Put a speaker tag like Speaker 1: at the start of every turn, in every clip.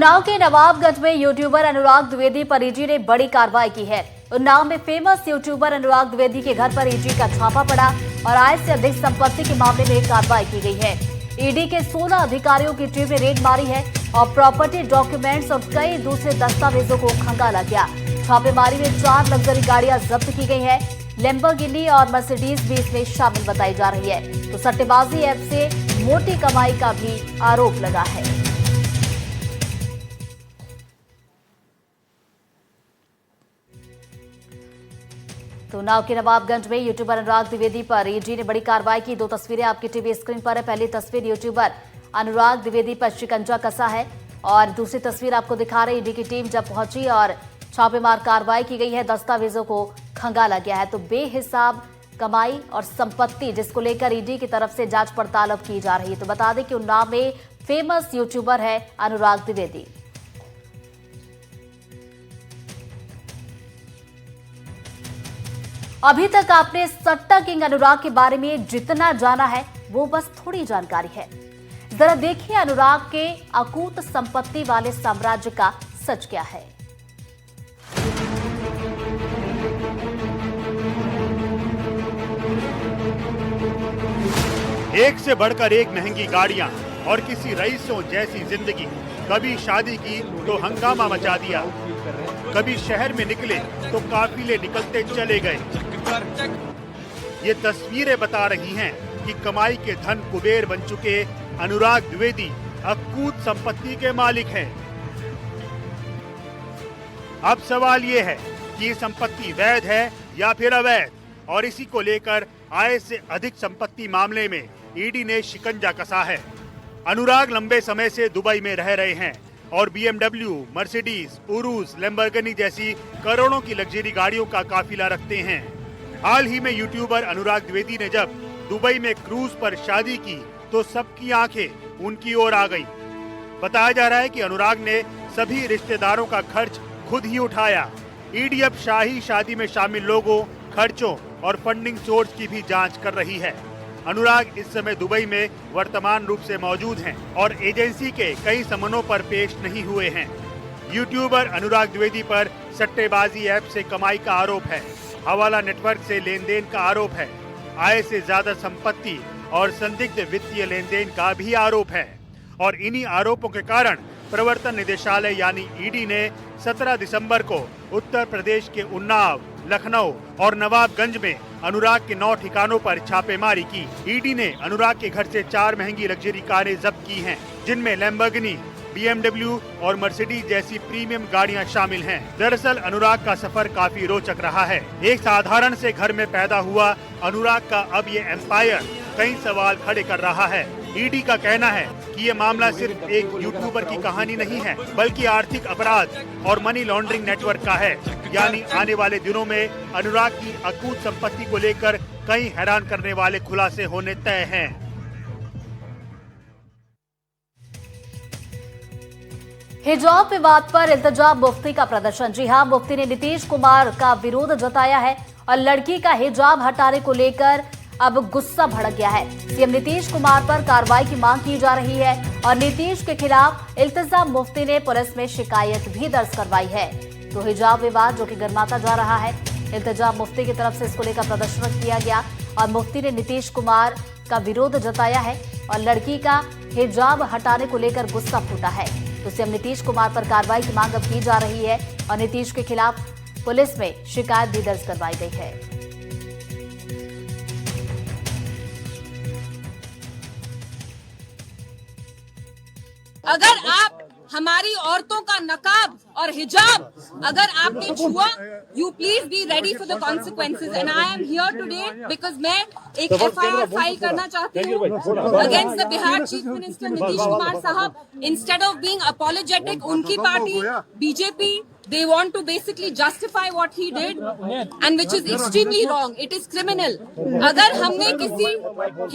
Speaker 1: उन्नाव के नवाबगंज में यूट्यूबर अनुराग द्विवेदी पर ईडी ने बड़ी कार्रवाई की है। उन्नाव में फेमस यूट्यूबर अनुराग द्विवेदी के घर पर ईडी का छापा पड़ा और आय से अधिक संपत्ति के मामले में कार्रवाई की गई है। ईडी के 16 अधिकारियों की टीम ने रेड मारी है और प्रॉपर्टी डॉक्यूमेंट्स और कई दूसरे दस्तावेजों को खंगाला गया। छापेमारी में 4 लग्जरी गाड़ियां जब्त की गई है। लैम्बोर्गिनी और मर्सिडीज भी इसमें शामिल बताई जा रही है। तो सट्टेबाजी ऐप से मोटी कमाई का भी आरोप लगा है। तो उन्नाव के नवाबगंज में यूट्यूबर अनुराग द्विवेदी पर ईडी ने बड़ी कार्रवाई की। 2 तस्वीरें आपकी टीवी स्क्रीन पर है। पहली तस्वीर यूट्यूबर अनुराग द्विवेदी पर शिकंजा कसा है और दूसरी तस्वीर आपको दिखा रही ईडी की टीम जब पहुंची और छापेमार कार्रवाई की गई है। दस्तावेजों को खंगाला गया है। तो बेहिसाब कमाई और संपत्ति जिसको लेकर ईडी की तरफ से जांच पड़ताल अब की जा रही है। तो बता दें कि उन्नाव में फेमस यूट्यूबर है अनुराग द्विवेदी। अभी तक आपने सट्टा किंग अनुराग के बारे में जितना जाना है वो बस थोड़ी जानकारी है। जरा देखिए अनुराग के अकूत संपत्ति वाले साम्राज्य का सच क्या है।
Speaker 2: एक से बढ़कर एक महंगी गाड़ियां और किसी रईसों जैसी जिंदगी। कभी शादी की तो हंगामा मचा दिया, कभी शहर में निकले तो काफिले निकलते चले गए। ये तस्वीरें बता रही हैं कि कमाई के धन कुबेर बन चुके अनुराग द्विवेदी अकूत संपत्ति के मालिक हैं। अब सवाल ये है कि ये संपत्ति वैध है या फिर अवैध, और इसी को लेकर आय से अधिक संपत्ति मामले में ईडी ने शिकंजा कसा है। अनुराग लंबे समय से दुबई में रह रहे हैं और BMW, मर्सिडीज, उरूस, लैम्बोर्गिनी जैसी करोड़ों की लग्जरी गाड़ियों का काफिला रखते हैं। हाल ही में यूट्यूबर अनुराग द्विवेदी ने जब दुबई में क्रूज पर शादी की तो सबकी आंखें उनकी ओर आ गई। बताया जा रहा है कि अनुराग ने सभी रिश्तेदारों का खर्च खुद ही उठाया। ईडी अब शाही शादी में शामिल लोगों, खर्चों और फंडिंग सोर्स की भी जांच कर रही है। अनुराग इस समय दुबई में वर्तमान रूप से मौजूद हैं और एजेंसी के कई समनों पर पेश नहीं हुए हैं। यूट्यूबर अनुराग द्विवेदी पर सट्टेबाजी ऐप से कमाई का आरोप है, हवाला नेटवर्क से लेन देन का आरोप है, आय से ज्यादा संपत्ति और संदिग्ध वित्तीय लेन देन का भी आरोप है। और इन्हीं आरोपों के कारण प्रवर्तन निदेशालय यानी ईडी ने 17 दिसंबर को उत्तर प्रदेश के उन्नाव, लखनऊ और नवाबगंज में अनुराग के 9 ठिकानों पर छापेमारी की। ईडी ने अनुराग के घर से 4 महंगी लग्जरी कारें जब्त की हैं, जिनमें लैम्बोर्गिनी, BMW और मर्सिडीज जैसी प्रीमियम गाड़ियां शामिल हैं। दरअसल अनुराग का सफर काफी रोचक रहा है। एक साधारण से घर में पैदा हुआ अनुराग का अब ये एम्पायर कई सवाल खड़े कर रहा है। ईडी का कहना है कि ये मामला सिर्फ एक यूट्यूबर की कहानी नहीं है, बल्कि आर्थिक अपराध और मनी लॉन्ड्रिंग नेटवर्क का है। यानी आने वाले दिनों में अनुराग की अकूत संपत्ति को लेकर कई हैरान करने वाले खुलासे होने तय हैं।
Speaker 1: हिजाब विवाद पर इल्तिजा मुफ्ती का प्रदर्शन। जी हां, मुफ्ती ने नीतीश कुमार का विरोध जताया है और लड़की का हिजाब हटाने को लेकर अब गुस्सा भड़क गया है। सीएम नीतीश कुमार पर कार्रवाई की मांग की जा रही है और नीतीश के खिलाफ इल्तिजा मुफ्ती ने पुलिस में शिकायत भी दर्ज करवाई है। तो हिजाब विवाद जो कि गर्माता जा रहा है, इल्तिजा मुफ्ती की तरफ से इसको लेकर प्रदर्शन किया गया और मुफ्ती ने नीतीश कुमार का विरोध जताया है और लड़की का हिजाब हटाने को लेकर गुस्सा फूटा है। तो सीएम नीतीश कुमार पर कार्रवाई की मांग अब की जा रही है और नीतीश के खिलाफ पुलिस में शिकायत भी दर्ज करवाई गई है।
Speaker 3: अगर आप हमारी औरतों का नकाब और हिजाब अगर आपने छुआ, you please be ready for the consequences. And I am here today because मैं एक FIR फाइल करना चाहती हूँ against the Bihar chief minister Nitish Kumar साहब। इंस्टेड ऑफ बीइंग अपॉलोजेटिक, उनकी party BJP, they want to basically justify what he did and which is extremely wrong. It is criminal. अगर हमने किसी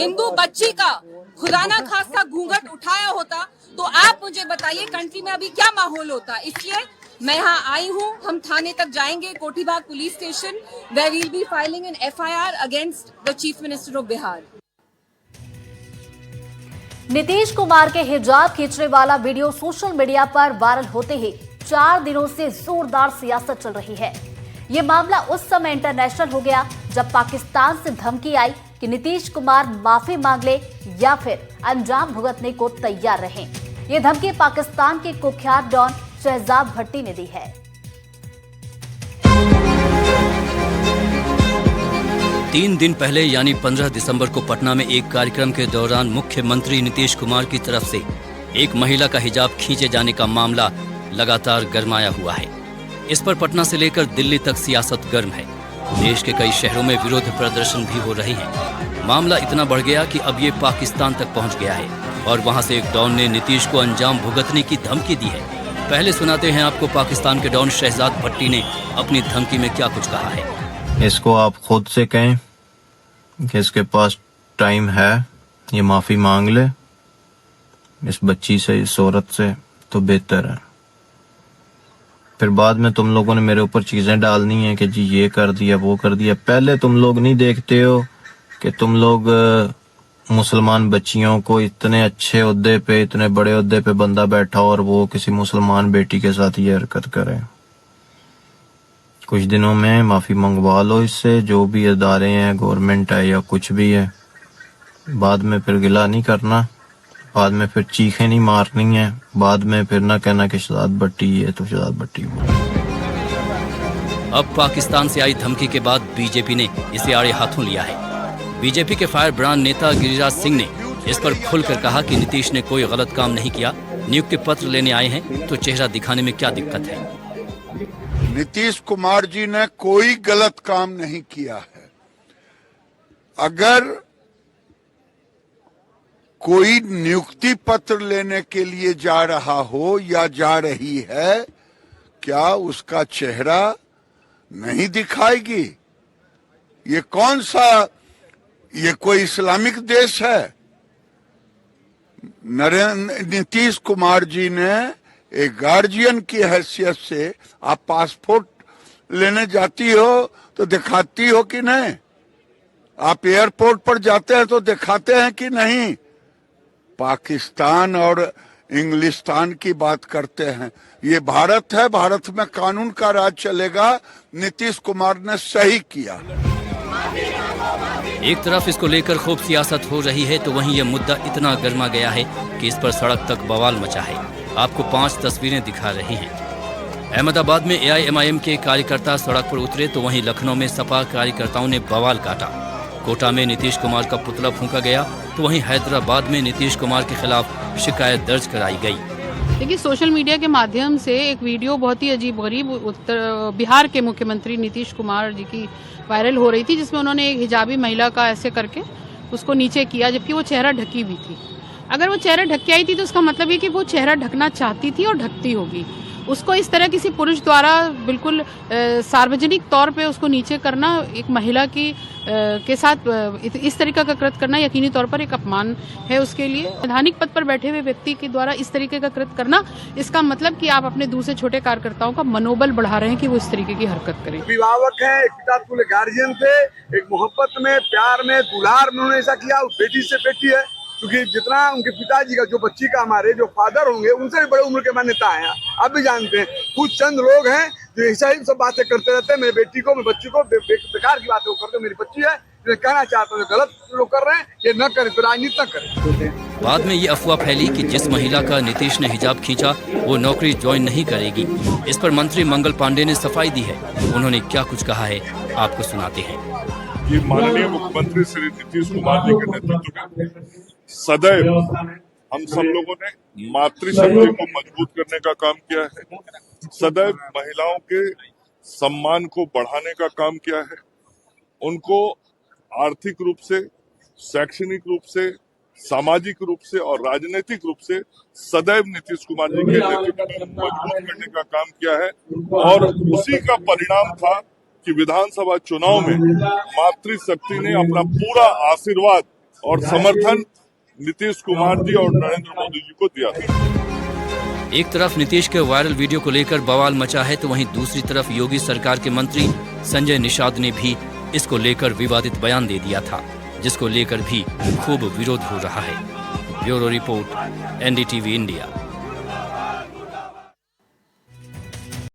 Speaker 3: हिंदू बच्ची का खुदा ना खास्ता घूंघट उठाया होता तो आप मुझे बताइए कंट्री में अभी क्या माहौल होता। इसलिए मैं यहाँ आई हूँ, हम थाने तक जाएंगे, Kothibagh police station, where we'll be filing an FIR against the Chief Minister of Bihar.
Speaker 1: Nitish Kumar के हिजाब खींचने वाला वीडियो सोशल मीडिया पर वायरल होते ही 4 दिनों से जोरदार सियासत चल रही है। ये मामला उस समय इंटरनेशनल हो गया जब पाकिस्तान से धमकी आई कि नीतीश कुमार माफी मांग ले या फिर अंजाम भुगतने को तैयार रहें। ये धमकी पाकिस्तान के कुख्यात डॉन शहजाद भट्टी ने दी है।
Speaker 4: 3 दिन पहले यानी 15 दिसंबर को पटना में एक कार्यक्रम के दौरान मुख्यमंत्री नीतीश कुमार की तरफ से एक महिला का हिजाब खींचे जाने का मामला लगातार गरमाया हुआ है। इस पर पटना से लेकर दिल्ली तक सियासत गर्म है। देश के कई शहरों में विरोध प्रदर्शन भी हो रहे हैं। मामला इतना बढ़ गया कि अब ये पाकिस्तान तक पहुंच गया है और वहां से एक डॉन ने नीतीश को अंजाम भुगतने की धमकी दी है। पहले सुनाते हैं आपको पाकिस्तान के डॉन शहजाद भट्टी ने अपनी धमकी में क्या कुछ कहा है।
Speaker 5: इसको आप खुद से कहें कि इसके पास टाइम है, ये माफी मांग ले इस बच्ची से, इस औरत से, तो बेहतर है। फिर बाद में तुम लोगों ने मेरे ऊपर चीजें डालनी है कि जी ये कर दिया वो कर दिया। पहले तुम लोग नहीं देखते हो कि तुम लोग मुसलमान बच्चियों को इतने अच्छे ओहदे पे, इतने बड़े ओहदे पे बंदा बैठा और वो किसी मुसलमान बेटी के साथ ये हरकत करे। कुछ दिनों में माफी मंगवा लो इससे, जो भी इदारे हैं, गवर्नमेंट है या कुछ भी है। बाद में फिर गिला नहीं करना, बाद में फिर चीखें नहीं मारनी है, बाद में फिर ना कहना कि शहजाद भट्टी है तो शहजाद भट्टी हो।
Speaker 4: अब पाकिस्तान से आई धमकी के बाद बीजेपी ने इसे आड़े हाथों लिया है। बीजेपी के फायर ब्रांड नेता गिरिराज सिंह ने इस पर खुलकर कहा कि नीतीश ने कोई गलत काम नहीं किया, नियुक्ति पत्र लेने आए हैं तो चेहरा दिखाने में क्या दिक्कत है।
Speaker 6: नीतीश कुमार जी ने कोई गलत काम नहीं किया है। अगर कोई नियुक्ति पत्र लेने के लिए जा रहा हो या जा रही है, क्या उसका चेहरा नहीं दिखाएगी? ये कौन सा, ये कोई इस्लामिक देश है? नीतीश कुमार जी ने एक गार्जियन की हैसियत से, आप पासपोर्ट लेने जाती हो तो दिखाती हो कि नहीं? आप एयरपोर्ट पर जाते हैं तो दिखाते हैं कि नहीं? पाकिस्तान और इंग्लिस्तान की बात करते हैं। ये भारत है, भारत में कानून का राज चलेगा। नीतीश कुमार ने सही किया।
Speaker 4: एक तरफ इसको लेकर खूब सियासत हो रही है तो वहीं यह मुद्दा इतना गर्मा गया है कि इस पर सड़क तक बवाल मचा है। आपको 5 तस्वीरें दिखा रहे हैं। अहमदाबाद में AIMIM के कार्यकर्ता सड़क पर उतरे तो वहीं लखनऊ में सपा कार्यकर्ताओं ने बवाल काटा। कोटा में नीतीश कुमार का पुतला फूंका गया तो वहीं हैदराबाद में नीतीश कुमार के खिलाफ शिकायत दर्ज कराई गई।
Speaker 7: देखिए, सोशल मीडिया के माध्यम से एक वीडियो बहुत ही अजीबगरीब बिहार के मुख्यमंत्री नीतीश कुमार जी की वायरल हो रही थी, जिसमें उन्होंने एक हिजाबी महिला का ऐसे करके उसको नीचे किया, जबकि वो चेहरा ढकी हुई थी। अगर वो चेहरा ढक के आई थी तो उसका मतलब है कि वो चेहरा ढकना चाहती थी और ढकती होगी। उसको इस तरह किसी पुरुष द्वारा बिल्कुल सार्वजनिक तौर पे उसको नीचे करना, एक महिला की के साथ इस तरीके का कृत्य करना यकीनी तौर पर एक अपमान है उसके लिए। संवैधानिक पद पर बैठे हुए व्यक्ति के द्वारा इस तरीके का कृत्य करना, इसका मतलब कि आप अपने दूसरे छोटे कार्यकर्ताओं का मनोबल बढ़ा रहे हैं कि वो इस तरीके की हरकत करें।
Speaker 8: अभिभावक है, एक पिता तुल्य गार्जियन थे, एक मोहब्बत में, प्यार में, दुलार में उन्होंने ऐसा किया। उस बेटी से बेटी है, क्योंकि जितना उनके पिताजी का, जो बच्ची का, हमारे जो फादर होंगे उनसे भी बड़े उम्र के मान्यता है। आप भी जानते हैं कुछ चंद लोग हैं जो ऐसा ही सब बातें करते रहते हैं। मेरी बेटी को, मेरी बच्ची को बेकार की बातें करते हैं। मेरी बच्ची है, मैं कहना चाहता हूँ गलत लोग कर रहे हैं, ये न करें, तो राजनीति न करें।
Speaker 4: बाद में ये अफवाह फैली कि जिस महिला का नीतीश ने हिजाब खींचा वो नौकरी ज्वाइन नहीं करेगी। इस पर मंत्री मंगल पांडे ने सफाई दी है। उन्होंने क्या कुछ कहा है आपको सुनाते हैं।
Speaker 9: ये माननीय मुख्यमंत्री श्री नीतीश कुमार जी के नेतृत्व में सदैव हम सब लोगों ने मातृशक्ति को मजबूत करने का काम किया है। सदैव महिलाओं के सम्मान को बढ़ाने का काम किया है। उनको आर्थिक रूप से, शैक्षणिक रूप से, सामाजिक रूप से और राजनीतिक रूप से सदैव नीतीश कुमार जी के नेतृत्व में मजबूत करने का काम किया है। और उसी का परिणाम था कि विधानसभा चुनाव में मातृशक्ति ने अपना पूरा आशीर्वाद और समर्थन नीतीश कुमार जी और नरेंद्र मोदी जी को दिया था।
Speaker 4: एक तरफ नीतीश के वायरल वीडियो को लेकर बवाल मचा है तो वहीं दूसरी तरफ योगी सरकार के मंत्री संजय निषाद ने भी इसको लेकर विवादित बयान दे दिया था, जिसको लेकर भी खूब विरोध हो रहा है। Bureau report, NDTV India.